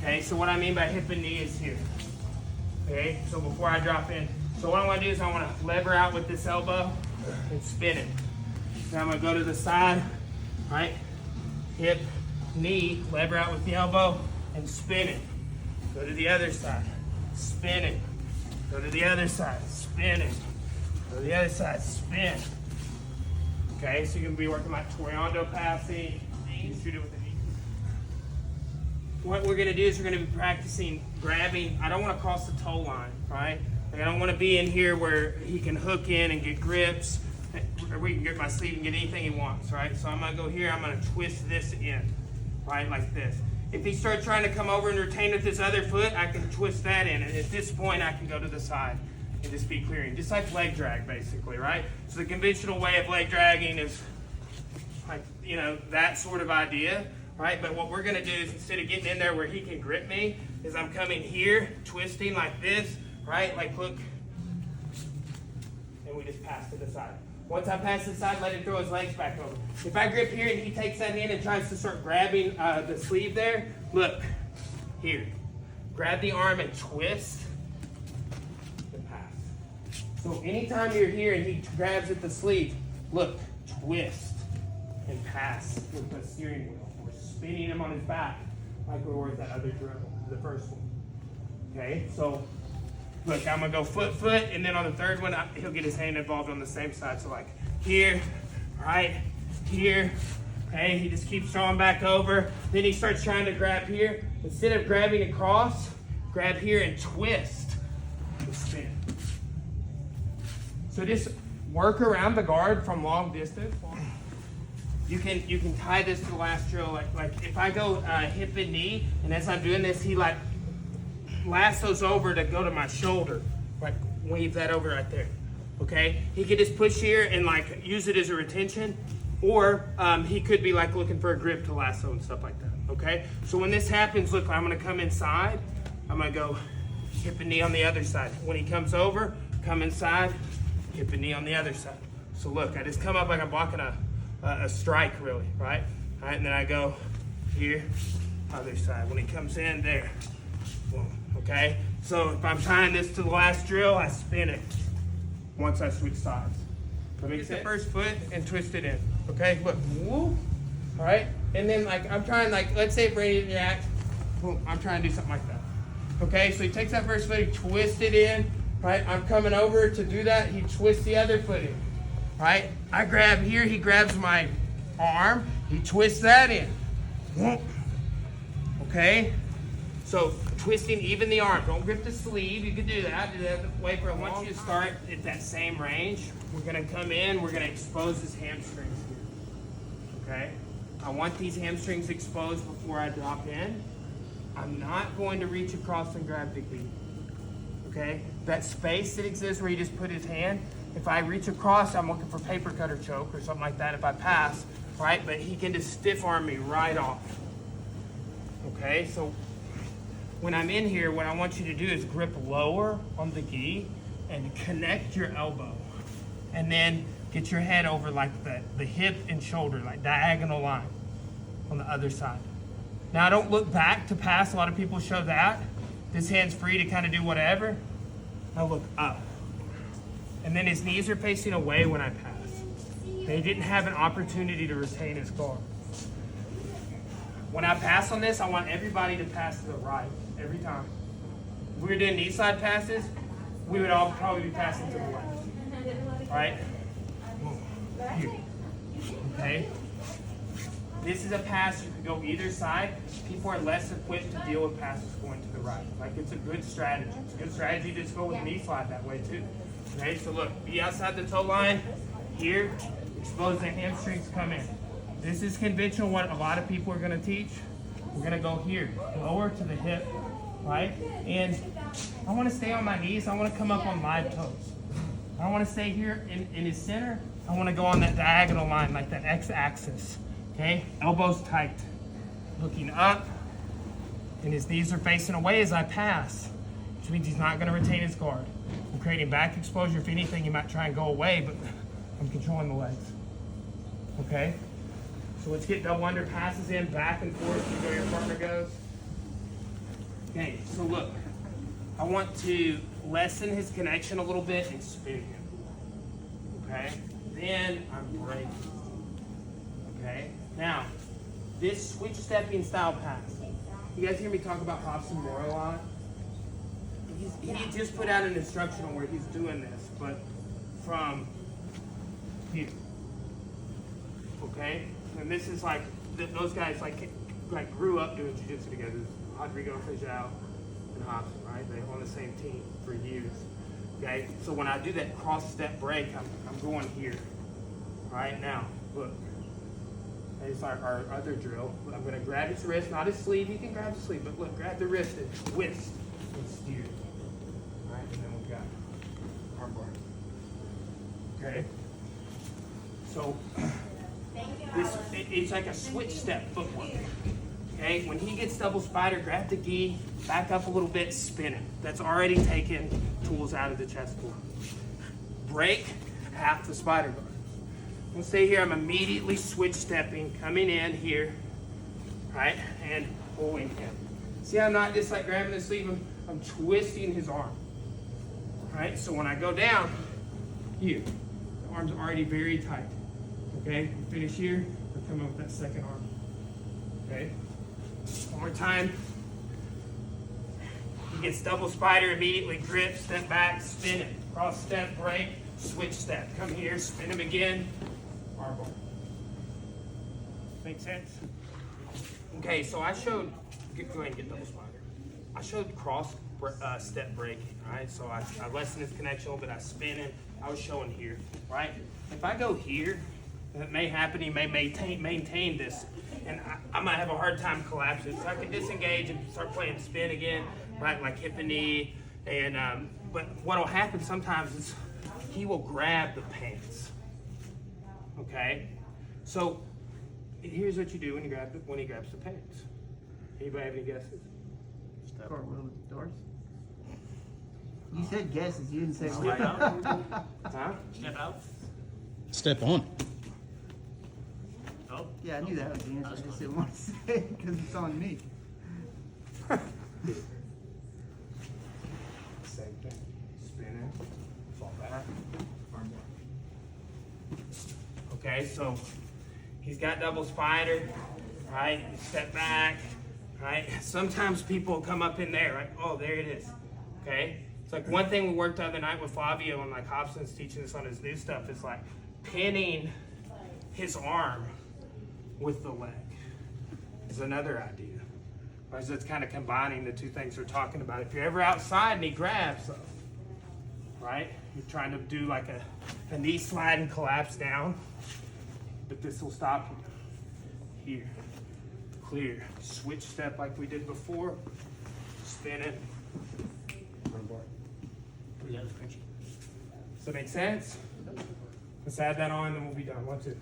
Okay, so what I mean by hip and knee is here. Okay, so before I drop in, so what I want to do is I want to lever out with this elbow and spin it. Now I'm going to go to the side, right? Hip, knee, lever out with the elbow and spin it. Go to the other side, spin it. Go to the other side, spin it. Go to the other side, spin. Okay, so you're going to be working like Toriando passing. You shoot it with the knee. What we're going to do is we're going to be practicing grabbing. I don't want to cross the toe line, right? Like I don't want to be in here where he can hook in and get grips, or we can grip my sleeve and get anything he wants, right? So I'm going to go here, I'm going to twist this in, right, like this. If he starts trying to come over and retain with his other foot, I can twist that in, and at this point I can go to the side and just be clearing, just like leg drag basically, right? So the conventional way of leg dragging is like, you know, that sort of idea, right? But what we're going to do is instead of getting in there where he can grip me, is I'm coming here, twisting like this, right? Like look, and we just pass to the side. Once I pass to the side, let him throw his legs back over. If I grip here and he takes that hand and tries to start grabbing the sleeve there, look, here. Grab the arm and twist and pass. So anytime you're here and he grabs at the sleeve, look, twist and pass with the steering wheel. We're spinning him on his back like we were with that other drill, the first one. Okay, so look, I'm gonna go foot, and then on the third one, he'll get his hand involved on the same side. So like here, right, here, okay, he just keeps throwing back over. Then he starts trying to grab here. Instead of grabbing across, grab here and twist and spin. So just work around the guard from long distance. You can tie this to the last drill. Like if I go hip and knee, and as I'm doing this, he like lassos over to go to my shoulder, like weave that over right there. Okay, he could just push here and like use it as a retention, or he could be like looking for a grip to lasso and stuff like that. Okay, so when this happens, look, I'm gonna come inside, I'm gonna go hip and knee on the other side. When he comes over, come inside, hip and knee on the other side. So look, I just come up like I'm blocking a strike really, right? All right, and then I go here, other side. When he comes in, there, boom. Okay, so if I'm tying this to the last drill, I spin it once I switch sides. Get the first foot and twist it in. Okay, look, woo. All right, and then like I'm trying, like let's say if Brady reacts, boom, I'm trying to do something like that. Okay, so he takes that first foot, he twists it in. Right, I'm coming over to do that. He twists the other foot in. Right, I grab here. He grabs my arm. He twists that in. Okay, so twisting even the arm. Don't grip the sleeve. You can do that. Do that way for. I want you to start at that same range. We're gonna come in. We're gonna expose his hamstrings here. Okay, I want these hamstrings exposed before I drop in. I'm not going to reach across and grab the gi. Okay, that space that exists where he just put his hand. If I reach across, I'm looking for paper cutter choke or something like that if I pass, right? But he can just stiff arm me right off. Okay, so when I'm in here, what I want you to do is grip lower on the gi and connect your elbow. And then get your head over like the hip and shoulder, like diagonal line on the other side. Now don't look back to pass. A lot of people show that. This hand's free to kind of do whatever. Now look up. And then his knees are facing away when I pass. They didn't have an opportunity to retain his guard. When I pass on this, I want everybody to pass to the right every time. If we were doing knee slide passes, we would all probably be passing to the left. All right? Here. Okay? This is a pass you can go either side. People are less equipped to deal with passes going to the right. Like it's a good strategy. It's a good strategy to just go with knee slide that way too. Okay, so look, be outside the toe line. Here, expose the hamstrings, come in. This is conventional, what a lot of people are gonna teach. We're gonna go here, lower to the hip, right? And I wanna stay on my knees. I wanna come up on live toes. I don't wanna stay here in his center. I wanna go on that diagonal line, like that X-axis. Okay, elbows tight, looking up, and his knees are facing away as I pass, which means he's not going to retain his guard. I'm creating back exposure. If anything, he might try and go away, but I'm controlling the legs. Okay, so let's get double under passes in, back and forth. You go, your partner goes. Okay, so look, I want to lessen his connection a little bit and spin him. Okay, then I'm breaking. Okay, now this switch stepping style pass. You guys hear me talk about Hobson more a lot? He just put out an instructional where he's doing this, but from here. Okay, and this is like those guys like grew up doing jiu-jitsu together. Rodrigo Fejal and Hobson, right? They're on the same team for years. Okay, so when I do that cross step break, I'm going here. Right now, look. It's our other drill. I'm going to grab his wrist, not his sleeve. You can grab the sleeve, but look, grab the wrist and twist and steer. All right, and then we've got arm bar. Okay. So it's like a switch step footwork. Okay, when he gets double spider, grab the gi, back up a little bit, spin it. That's already taken tools out of the chest pull. Break half the spider guard. I'm gonna stay here. I'm immediately switch stepping, coming in here, right, and pulling him. See, I'm not just like grabbing the sleeve. I'm twisting his arm. Right. So when I go down here, the arm's already very tight. Okay. Finish here. We're coming with that second arm. Okay. One more time. He gets double spider, immediately grip, step back, spin it, cross step, break, switch step. Come here, spin him again. Arm bar. Make sense? Okay, so I showed, go ahead and get double spider. I showed cross step breaking, right? So I lessened his connection a little bit, I spin it. I was showing here, right? If I go here, that may happen, he may maintain this, and I might have a hard time collapsing. So I can disengage and start playing spin again, right? Like hip and knee, and but what will happen sometimes is he will grab the pants. Okay, so here's what you do when he grabs the pants. Anybody have any guesses? Cartwheel with doors. You said guesses. You didn't say Step out. Huh? Step out. Step on. Oh. Yeah, I knew that was the answer. I just didn't want to say it because it's on me. Same thing. Spin it, fall back, arm bar. Okay, so he's got double spider, right? Step back, right? Sometimes people come up in there, right? Oh, there it is. Okay? It's like one thing we worked the other night with Flavio, and like Hobson's teaching us on his new stuff, is like pinning his arm with the leg is another idea. Right? So it's kind of combining the two things we're talking about. If you're ever outside and he grabs, right? You're trying to do like a knee slide and collapse down, but this will stop you. Here, clear, switch step like we did before, spin it, arm bar. Yeah, that's crunchy. Does that make sense? Let's add that on and we'll be done. 1, 2.